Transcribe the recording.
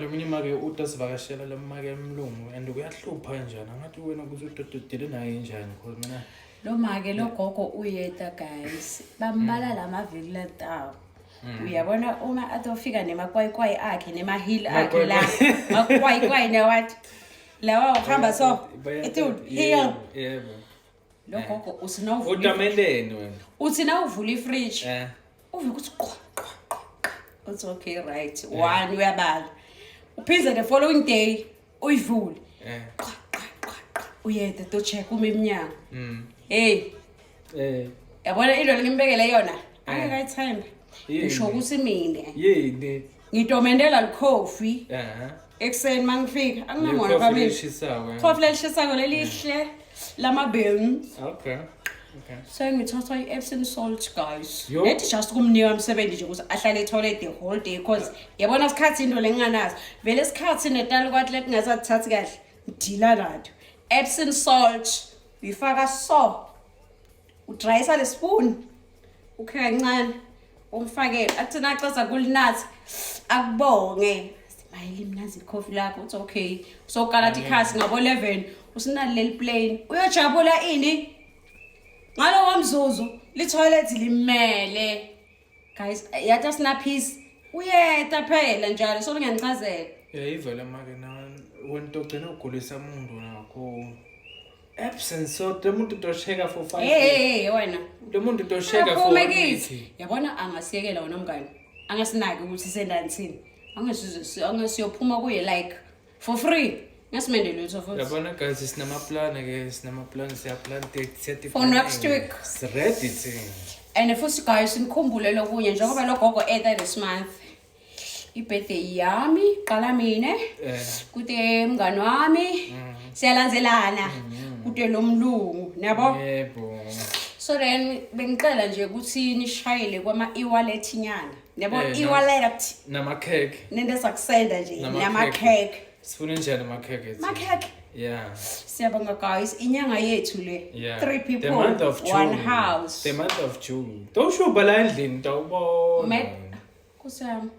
Imake utasivakashela lemake emlungu and kuyahlupha kanjani angathi wena kuze udodile naye kanjani because mina lo make lo gogo uyeta guys bambala lamaviki latawo uyabona uma atofika nemakwayikwayi akhe nemahili akhe la makwayikwayi nawathi lawa uhamba so ethi here yebo lo gogo usinawuvula utameleni wena uthi na uvula ifridge uvuka uthi qwa it's okay right one uyabala uphinde the following day uyivule uyeda to check uma eminyango hey yabona into lengimbekele yona ayikayithemba ngisho ukuthi mina yini ngitomendela likhofi ekseni mangifika anginamona phambili khofi lelishisako lelihle lamabheni okay so ngithatha i-Epsom salt guys lethi just kumnika umsebenzi nje ukuthi ahlale etoilet the whole day because yabona isikhathi into lenganazo vele isikhathi netali kwathi lekungasathathi kahle ngidila nato Epsom salt uyifaka so udryisa le spoon ukhe kancane umfakele athi naxoza kulinathi akubonge simayili mnazi coffee lakho it's okay so kala ikhasi ngabo 11 usinali leli plain uyajabula ini ngalo wamzuzu li-toilet limele guys yathi sinaphisi uyeta phela njalo so ngiyanicazela ivele make na wento gcina ugulisa umuntu nakho absence so the muntu tosheka for 5 hey wena le muntu tosheka for yabona angasiyekela wona mngani angasinaki ukuthi sendantsini angasiyophuma kuye like for free ngasimendele lutho futhi yabona guys sinama-plan siyaplan for next week ready thing and futhi guys nikhumbule lokunye njengoba lo gogo etha this month ibirthday yami qala mina kude mngani wami siyalanzelana kude lo mlungu yabo yebo so then bengicela nje ukuthi nishayele kwama e-wallet nyana yabo e-wallet nama cake nende sakusenda nje nama cake sifuna njani ama cake yeah siyabonga guys inyanga yethu le 3 people the month of June, one house the month of June toshuba la endlini tawubona kusami